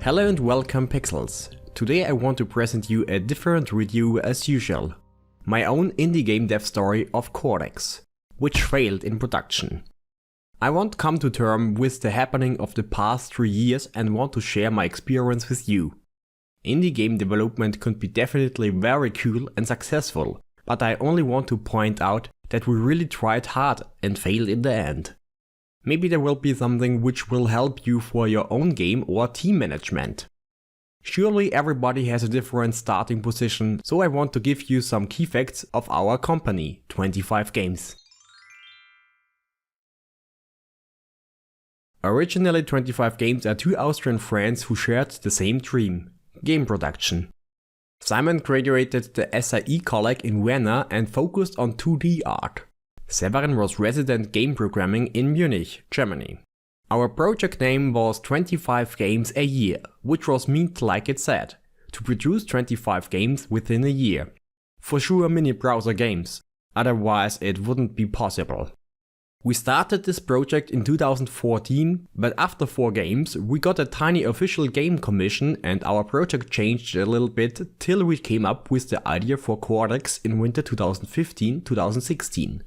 Hello and welcome Pixels. Today I want to present you a different review as usual. My own indie game dev story of Kordex, which failed in production. I want to come to terms with the happening of the past 3 years and want to share my experience with you. Indie game development could be definitely very cool and successful, but I only want to point out that we really tried hard and failed in the end. Maybe there will be something which will help you for your own game or team management. Surely everybody has a different starting position, so I want to give you some key facts of our company, 25games. Originally 25games are two Austrian friends who shared the same dream, game production. Simon graduated the SIE College in Vienna and focused on 2D art. Severin was resident game programming in Munich, Germany. Our project name was 25 games a year, which was meant like it said, to produce 25 games within a year. For sure mini browser games, otherwise it wouldn't be possible. We started this project in 2014, but after 4 games we got a tiny official game commission and our project changed a little bit till we came up with the idea for Kordex in winter 2015-2016.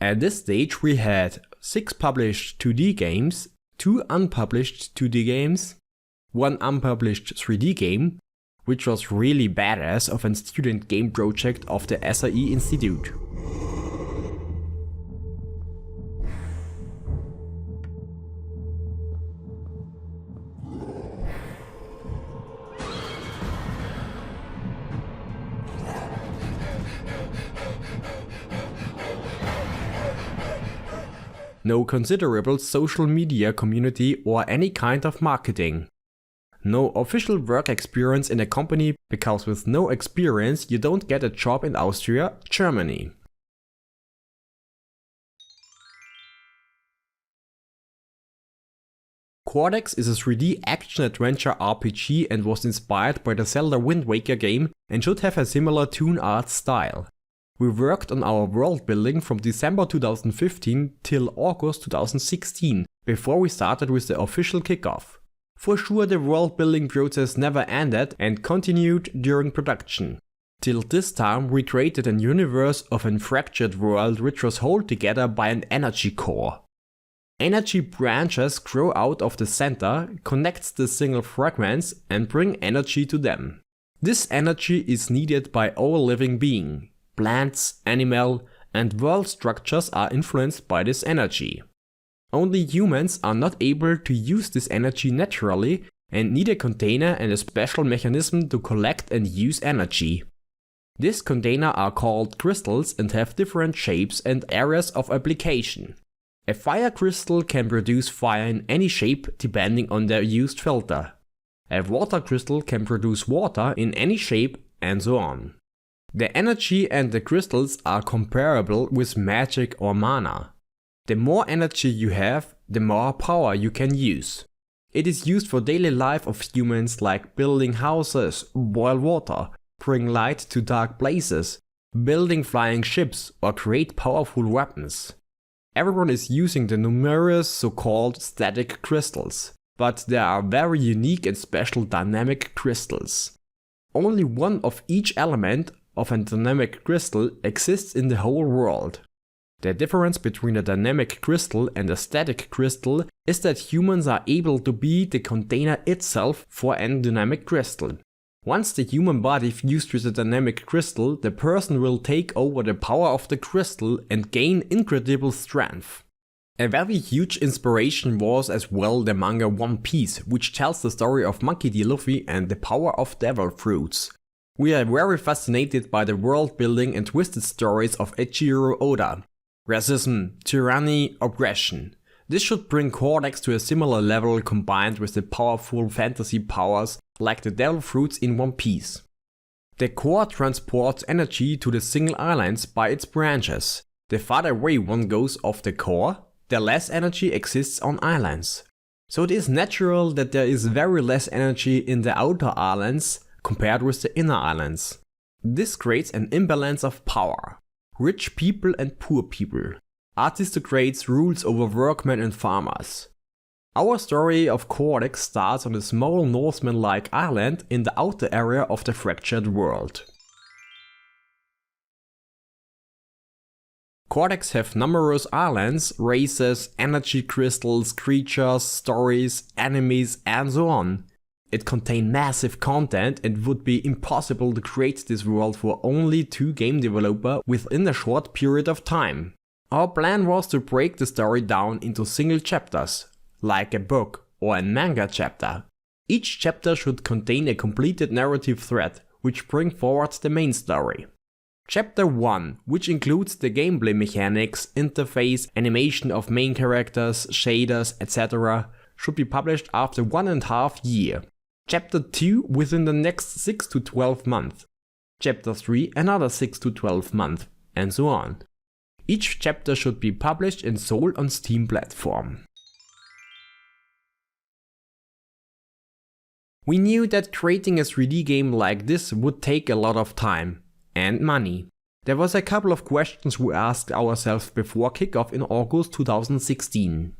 At this stage we had 6 published 2D games, 2 unpublished 2D games, 1 unpublished 3D game, which was really badass of a student game project of the SIE Institute. No considerable social media community or any kind of marketing. No official work experience in a company, because with no experience you don't get a job in Austria, Germany. Kordex is a 3D action-adventure RPG and was inspired by the Zelda Wind Waker game and should have a similar toon art style. We worked on our world building from December 2015 till August 2016, before we started with the official kickoff. For sure the world building process never ended and continued during production. Till this time we created a universe of a fractured world which was held together by an energy core. Energy branches grow out of the center, connects the single fragments and bring energy to them. This energy is needed by all living beings. Plants, animal, and world structures are influenced by this energy. Only humans are not able to use this energy naturally and need a container and a special mechanism to collect and use energy. These containers are called crystals and have different shapes and areas of application. A fire crystal can produce fire in any shape depending on their used filter. A water crystal can produce water in any shape and so on. The energy and the crystals are comparable with magic or mana. The more energy you have, the more power you can use. It is used for daily life of humans like building houses, boil water, bring light to dark places, building flying ships or create powerful weapons. Everyone is using the numerous so-called static crystals, but there are very unique and special dynamic crystals. Only one of each element of a dynamic crystal exists in the whole world. The difference between a dynamic crystal and a static crystal is that humans are able to be the container itself for a dynamic crystal. Once the human body fused with a dynamic crystal, the person will take over the power of the crystal and gain incredible strength. A very huge inspiration was as well the manga One Piece, which tells the story of Monkey D. Luffy and the power of devil fruits. We are very fascinated by the world building and twisted stories of Eiichiro Oda. Racism, tyranny, oppression. This should bring Kordex to a similar level combined with the powerful fantasy powers like the devil fruits in One Piece. The core transports energy to the single islands by its branches. The farther away one goes of the core, the less energy exists on islands. So it is natural that there is very less energy in the outer islands compared with the inner islands. This creates an imbalance of power. Rich people and poor people. Aristocrats rules over workmen and farmers. Our story of Kordex starts on a small Norseman-like island in the outer area of the fractured world. Kordex have numerous islands, races, energy crystals, creatures, stories, enemies and so on. It contains massive content and would be impossible to create this world for only 2 game developers within a short period of time. Our plan was to break the story down into single chapters, like a book or a manga chapter. Each chapter should contain a completed narrative thread, which brings forward the main story. Chapter 1, which includes the gameplay mechanics, interface, animation of main characters, shaders, etc., should be published after 1.5 years. Chapter 2 within the next 6 to 12 months. Chapter 3 another 6 to 12 months, and so on. Each chapter should be published and sold on Steam platform. We knew that creating a 3D game like this would take a lot of time. And money. There was a couple of questions we asked ourselves before kickoff in August 2016.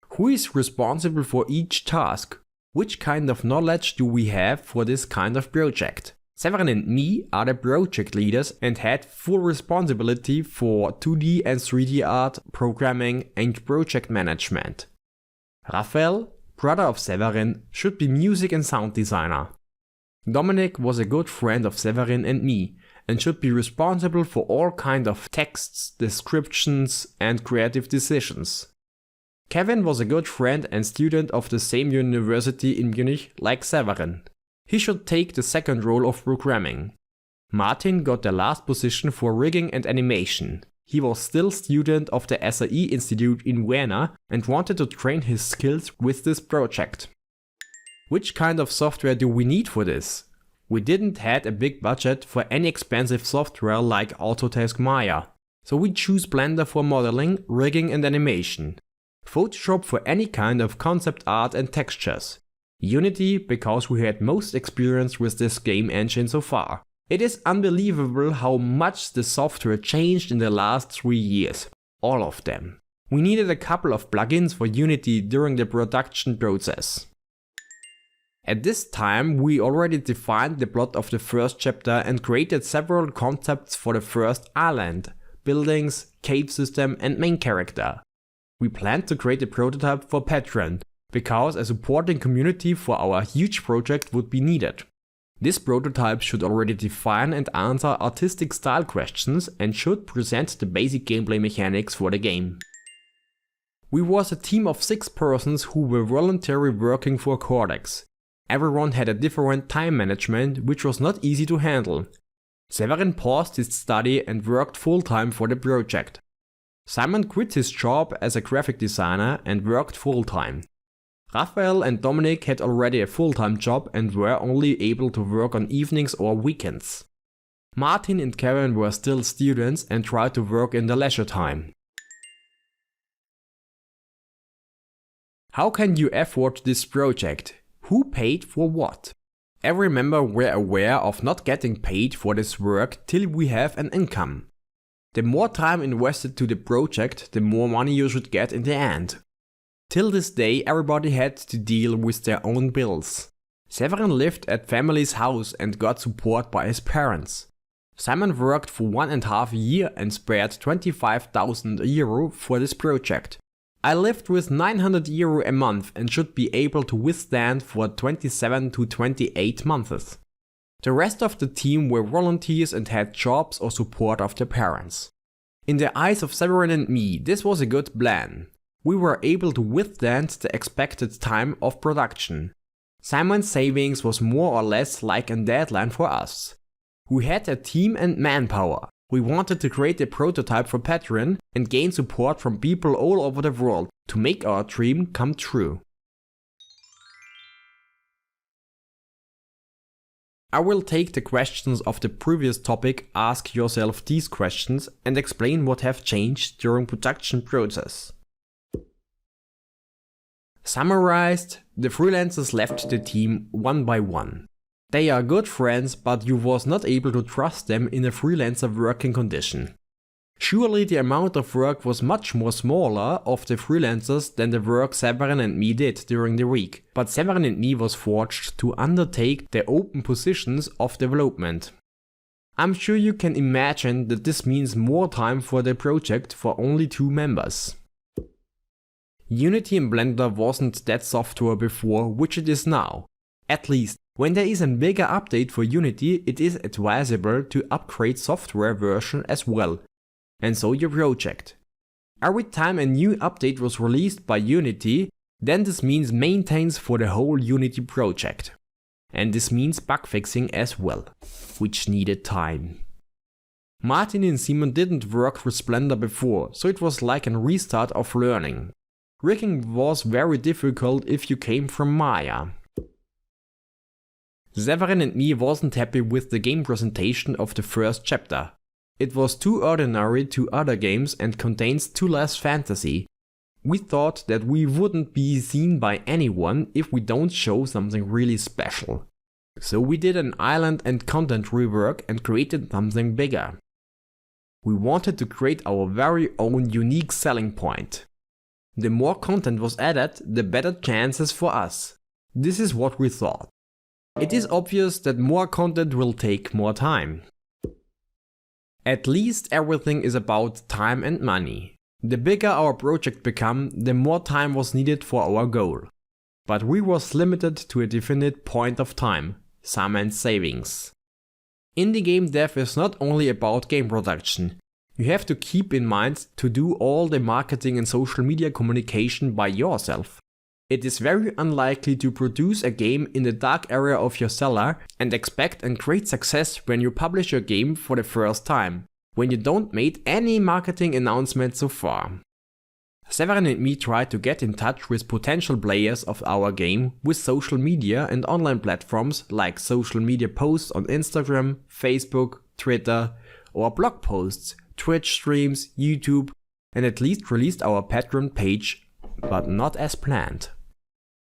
Who is responsible for each task? Which kind of knowledge do we have for this kind of project? Severin and me are the project leaders and had full responsibility for 2D and 3D art, programming and project management. Raphael, brother of Severin, should be music and sound designer. Dominic was a good friend of Severin and me, and should be responsible for all kinds of texts, descriptions and creative decisions. Kevin was a good friend and student of the same university in Munich like Severin. He should take the second role of programming. Martin got the last position for rigging and animation. He was still student of the SAE Institute in Vienna and wanted to train his skills with this project. Which kind of software do we need for this? We didn't had a big budget for any expensive software like Autodesk Maya, so we choose Blender for modeling, rigging and animation, Photoshop for any kind of concept art and textures, Unity because we had most experience with this game engine so far. It is unbelievable how much the software changed in the last 3 years, all of them. We needed a couple of plugins for Unity during the production process. At this time we already defined the plot of the first chapter and created several concepts for the first island, buildings, cave system and main character. We planned to create a prototype for Patreon, because a supporting community for our huge project would be needed. This prototype should already define and answer artistic style questions and should present the basic gameplay mechanics for the game. We was a team of 6 persons who were voluntarily working for Kordex. Everyone had a different time management, which was not easy to handle. Severin paused his study and worked full-time for the project. Simon quit his job as a graphic designer and worked full-time. Raphael and Dominic had already a full-time job and were only able to work on evenings or weekends. Martin and Kevin were still students and tried to work in their leisure time. How can you afford this project? Who paid for what? Every member were aware of not getting paid for this work till we have an income. The more time invested to the project, the more money you should get in the end. Till this day everybody had to deal with their own bills. Severin lived at family's house and got support by his parents. Simon worked for 1.5 years and spared 25,000 euro for this project. I lived with 900 euro a month and should be able to withstand for 27 to 28 months. The rest of the team were volunteers and had jobs or support of their parents. In the eyes of Severin and me, this was a good plan. We were able to withstand the expected time of production. Simon's savings was more or less like a deadline for us. We had a team and manpower. We wanted to create a prototype for Patreon and gain support from people all over the world to make our dream come true. I will take the questions of the previous topic, ask yourself these questions and explain what have changed during production process. Summarized, the freelancers left the team one by one. They are good friends, but you was not able to trust them in a freelancer working condition. Surely the amount of work was much more smaller of the freelancers than the work Severin and me did during the week, but Severin and me was forged to undertake the open positions of development. I'm sure you can imagine that this means more time for the project for only 2 members. Unity in Blender wasn't that software before, which it is now. At least, when there is a bigger update for Unity, it is advisable to upgrade software version as well, and so your project. Every time a new update was released by Unity, then this means maintains for the whole Unity project. And this means bug fixing as well, which needed time. Martin and Simon didn't work with Blender before, so it was like a restart of learning. Rigging was very difficult if you came from Maya. Severin and me wasn't happy with the game presentation of the first chapter. It was too ordinary to other games and contains too less fantasy. We thought that we wouldn't be seen by anyone if we don't show something really special. So we did an island and content rework and created something bigger. We wanted to create our very own unique selling point. The more content was added, the better chances for us. This is what we thought. It is obvious that more content will take more time. At least everything is about time and money. The bigger our project became, the more time was needed for our goal. But we was limited to a definite point of time, Simon's savings. Indie game dev is not only about game production. You have to keep in mind to do all the marketing and social media communication by yourself. It is very unlikely to produce a game in the dark area of your cellar and expect a great success when you publish your game for the first time, when you don't made any marketing announcement so far. Severin and me tried to get in touch with potential players of our game with social media and online platforms like social media posts on Instagram, Facebook, Twitter, or blog posts, Twitch streams, YouTube, and at least released our Patreon page, but not as planned.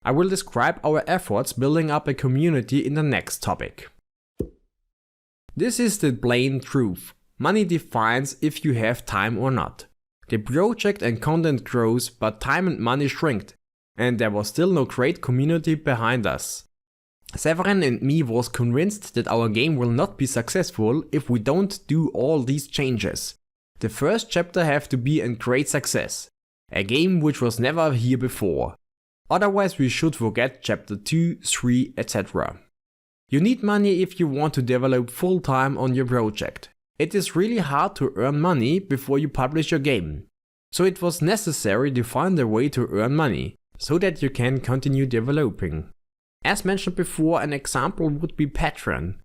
I will describe our efforts building up a community in the next topic. This is the plain truth. Money defines if you have time or not. The project and content grows, but time and money shrink, and there was still no great community behind us. Severin and me was convinced that our game will not be successful if we don't do all these changes. The first chapter have to be a great success. A game which was never here before. Otherwise we should forget chapter 2, 3, etc. You need money if you want to develop full time on your project. It is really hard to earn money before you publish your game. So it was necessary to find a way to earn money, so that you can continue developing. As mentioned before, an example would be Patreon.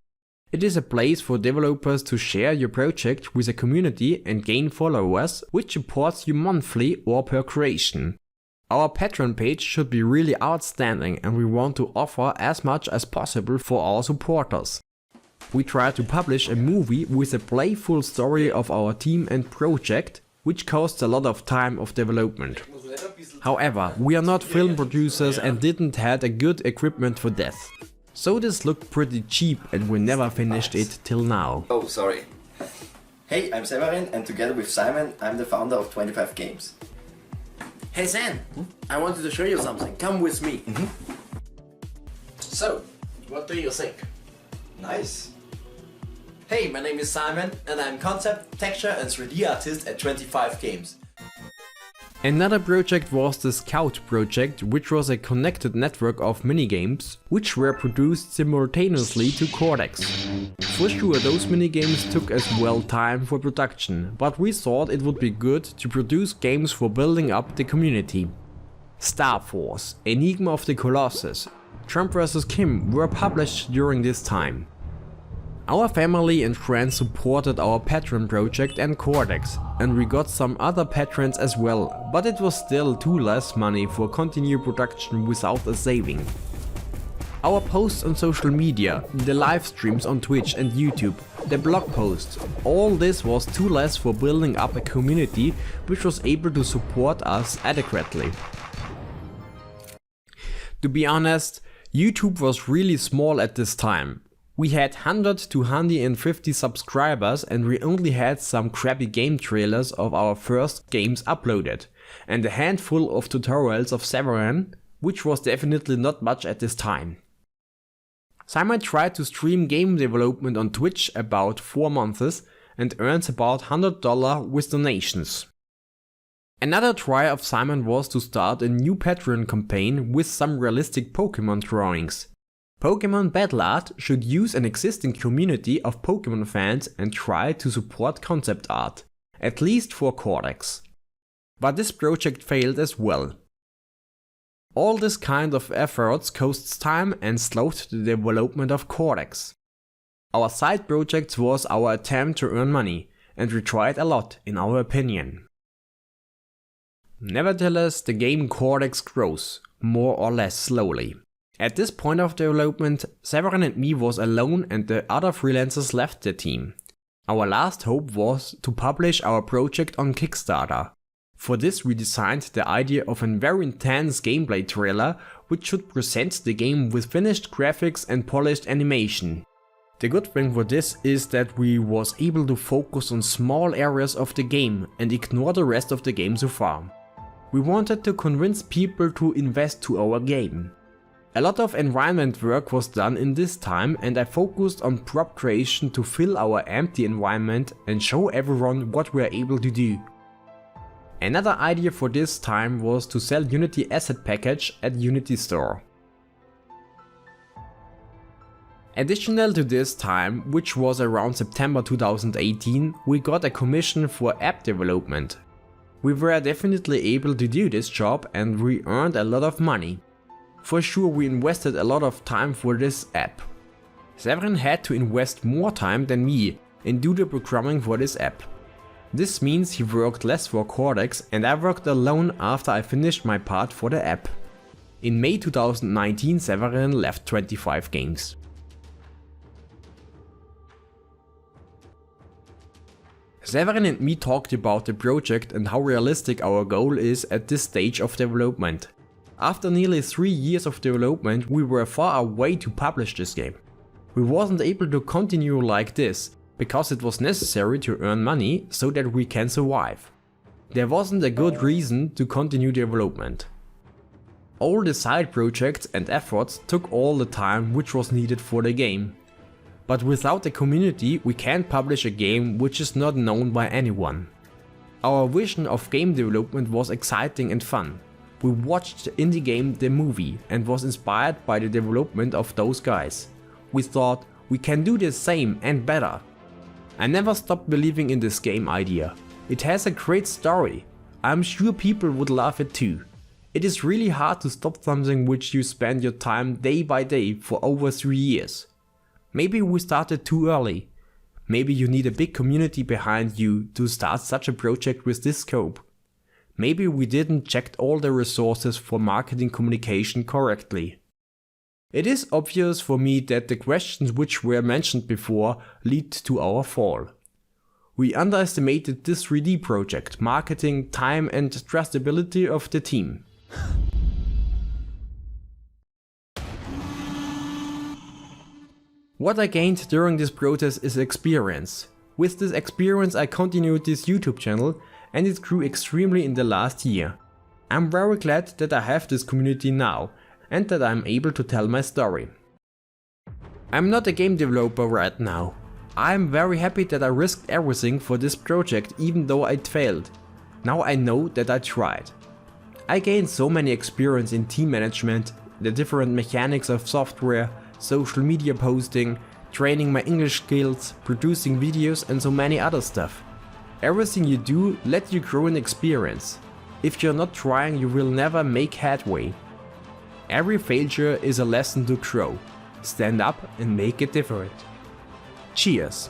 It is a place for developers to share your project with a community and gain followers, which supports you monthly or per creation. Our Patreon page should be really outstanding and we want to offer as much as possible for our supporters. We try to publish a movie with a playful story of our team and project, which costs a lot of time of development. However, we are not film producers and didn't had a good equipment for that. So this looked pretty cheap and we never finished it till now. Oh, sorry. Hey, I'm Severin and together with Simon, I'm the founder of 25games. Hey Sam, I wanted to show you something. Come with me. So, what do you think? Nice. Hey, my name is Simon and I'm concept, texture and 3D artist at 25games. Another project was the Scout project, which was a connected network of minigames, which were produced simultaneously to Kordex. For sure those minigames took as well time for production, but we thought it would be good to produce games for building up the community. Star Force, Enigma of the Colossus, Trump vs. Kim were published during this time. Our family and friends supported our Patreon project and Kordex, and we got some other patrons as well, but it was still too less money for continued production without a saving. Our posts on social media, the live streams on Twitch and YouTube, the blog posts, all this was too less for building up a community which was able to support us adequately. To be honest, YouTube was really small at this time. We had 100 to 150 subscribers and we only had some crappy game trailers of our first games uploaded, and a handful of tutorials of Severin, which was definitely not much at this time. Simon tried to stream game development on Twitch about 4 months and earns about $100 with donations. Another try of Simon was to start a new Patreon campaign with some realistic Pokemon drawings. Pokemon Battle Art should use an existing community of Pokemon fans and try to support concept art, at least for Kordex. But this project failed as well. All this kind of efforts costs time and slowed the development of Kordex. Our side project was our attempt to earn money, and we tried a lot in our opinion. Nevertheless, the game Kordex grows, more or less slowly. At this point of development, Severin and me was alone and the other freelancers left the team. Our last hope was to publish our project on Kickstarter. For this we designed the idea of a very intense gameplay trailer which should present the game with finished graphics and polished animation. The good thing for this is that we was able to focus on small areas of the game and ignore the rest of the game so far. We wanted to convince people to invest to our game. A lot of environment work was done in this time and I focused on prop creation to fill our empty environment and show everyone what we are able to do. Another idea for this time was to sell Unity asset package at Unity store. Additional to this time, which was around September 2018, we got a commission for app development. We were definitely able to do this job and we earned a lot of money. For sure we invested a lot of time for this app. Severin had to invest more time than me and do the programming for this app. This means he worked less for Kordex and I worked alone after I finished my part for the app. In May 2019 Severin left 25games. Severin and me talked about the project and how realistic our goal is at this stage of development. After nearly 3 years of development, we were far away to publish this game. We wasn't able to continue like this, because it was necessary to earn money so that we can survive. There wasn't a good reason to continue development. All the side projects and efforts took all the time which was needed for the game. But without a community we can't publish a game which is not known by anyone. Our vision of game development was exciting and fun. We watched the indie game The Movie and was inspired by the development of those guys. We thought we can do the same and better. I never stopped believing in this game idea. It has a great story. I'm sure people would love it too. It is really hard to stop something which you spend your time day by day for over 3 years. Maybe we started too early. Maybe you need a big community behind you to start such a project with this scope. Maybe we didn't check all the resources for marketing communication correctly. It is obvious for me that the questions which were mentioned before lead to our fall. We underestimated this 3D project, marketing, time and trustability of the team. What I gained during this process is experience. With this experience I continued this YouTube channel and it grew extremely in the last year. I'm very glad that I have this community now and that I'm able to tell my story. I'm not a game developer right now. I'm very happy that I risked everything for this project even though it failed. Now I know that I tried. I gained so many experience in team management, the different mechanics of software, social media posting, training my English skills, producing videos and so many other stuff. Everything you do lets you grow in experience. If you're not trying, you will never make headway. Every failure is a lesson to grow. Stand up and make it different. Cheers!